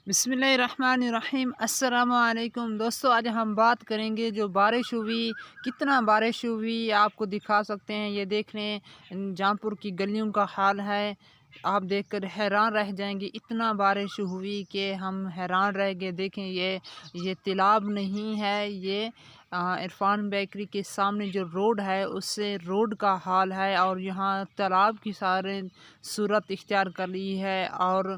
بسم اللہ الرحمن الرحیم۔ السلام علیکم دوستو، آج ہم بات کریں گے جو بارش ہوئی، کتنا بارش ہوئی آپ کو دکھا سکتے ہیں۔ یہ دیکھ لیں جہاں پور کی گلیوں کا حال ہے، آپ دیکھ کر حیران رہ جائیں گے۔ اتنا بارش ہوئی کہ ہم حیران رہ گئے۔ دیکھیں یہ تالاب نہیں ہے، یہ عرفان بیکری کے سامنے جو روڈ ہے اس سے روڈ کا حال ہے، اور یہاں تالاب کی سارے صورت اختیار کر لی ہے اور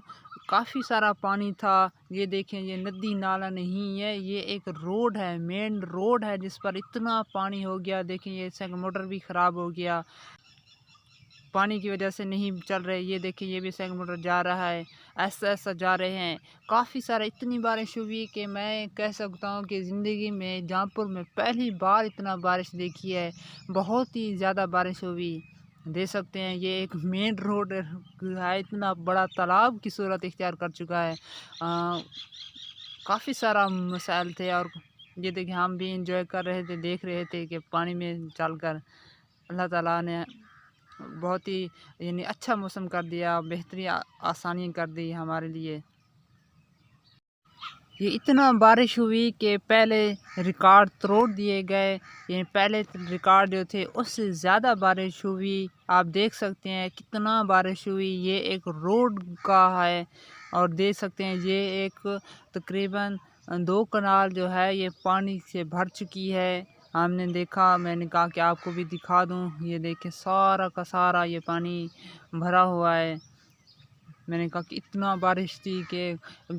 کافی سارا پانی تھا۔ یہ دیکھیں، یہ ندی نالا نہیں ہے، یہ ایک روڈ ہے، مین روڈ ہے جس پر اتنا پانی ہو گیا۔ دیکھیں یہ سیکنڈ موٹر بھی خراب ہو گیا، پانی کی وجہ سے نہیں چل رہے۔ یہ دیکھیں یہ بھی سیکنڈ موٹر جا رہا ہے، ایسا جا رہے ہیں۔ کافی سارا اتنی بارش ہوئی کہ میں کہہ سکتا ہوں کہ زندگی میں جہاں پور میں پہلی بار اتنا بارش دیکھی ہے۔ بہت ہی زیادہ بارش ہوئی، دیکھ سکتے ہیں یہ ایک مین روڈ ہے، اتنا بڑا تالاب کی صورت اختیار کر چکا ہے۔ کافی سارا مسائل تھے، اور یہ دیکھیں ہم بھی انجوائے کر رہے تھے، دیکھ رہے تھے کہ پانی میں چل کر اللہ تعالیٰ نے بہت ہی یعنی اچھا موسم کر دیا، بہترین آسانی کر دی ہمارے لیے۔ یہ اتنا بارش ہوئی کہ پہلے ریکارڈ توڑ دیے گئے، یعنی پہلے ریکارڈ جو تھے اس سے زیادہ بارش ہوئی۔ آپ دیکھ سکتے ہیں کتنا بارش ہوئی۔ یہ ایک روڈ کا ہے، اور دیکھ سکتے ہیں یہ ایک تقریباً 2 کنال جو ہے یہ پانی سے بھر چکی ہے۔ ہم نے دیکھا، میں نے کہا کہ آپ کو بھی دکھا دوں۔ یہ دیکھیں سارا کا سارا یہ پانی بھرا ہوا ہے۔ میں نے کہا کہ اتنا بارش تھی کہ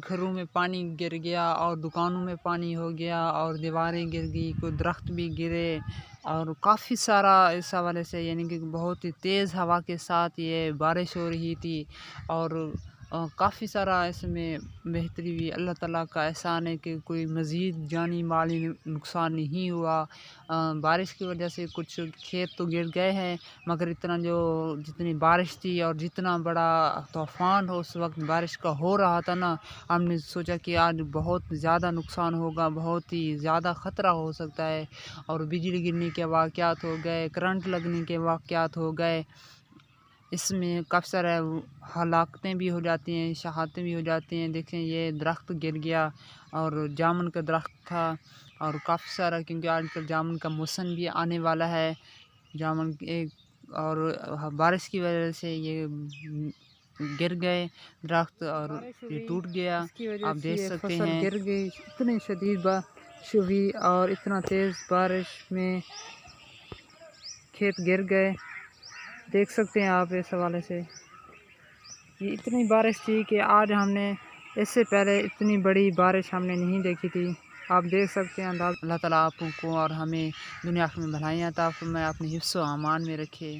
گھروں میں پانی گر گیا، اور دکانوں میں پانی ہو گیا، اور دیواریں گر گئی، کوئی درخت بھی گرے، اور کافی سارا اس حوالے سے یعنی کہ بہت ہی تیز ہوا کے ساتھ یہ بارش ہو رہی تھی، اور کافی سارا اس میں بہتری ہوئی۔ اللہ تعالیٰ کا احسان ہے کہ کوئی مزید جانی مالی نقصان نہیں ہوا۔ بارش کی وجہ سے کچھ کھیت تو گر گئے ہیں، مگر جتنی بارش تھی اور جتنا بڑا طوفان اس وقت بارش کا ہو رہا تھا نا، ہم نے سوچا کہ آج بہت زیادہ نقصان ہوگا، بہت ہی زیادہ خطرہ ہو سکتا ہے، اور بجلی گرنے کے واقعات ہو گئے، کرنٹ لگنے کے واقعات ہو گئے۔ اس میں کافی سارے ہلاکتیں بھی ہو جاتی ہیں، شہادتیں بھی ہو جاتی ہیں۔ دیکھیں یہ درخت گر گیا، اور جامن کا درخت تھا، اور کافی سارا، کیونکہ آج کل جامن کا موسم بھی آنے والا ہے۔ جامن اور بارش کی وجہ سے یہ گر گئے درخت، اور یہ ٹوٹ گیا، آپ دیکھ سکتے ہیں۔ گر گئی، اتنی شدید بارش ہوئی اور اتنا تیز بارش میں کھیت گر گئے، دیکھ سکتے ہیں آپ اس حوالے سے۔ یہ اتنی بارش تھی کہ آج ہم نے اس سے پہلے اتنی بڑی بارش ہم نے نہیں دیکھی تھی۔ آپ دیکھ سکتے ہیں اللہ تعالیٰ آپ کو اور ہمیں دنیا میں بھلائیاں عطا فرمائے، اپنے حفظ و امان میں رکھے۔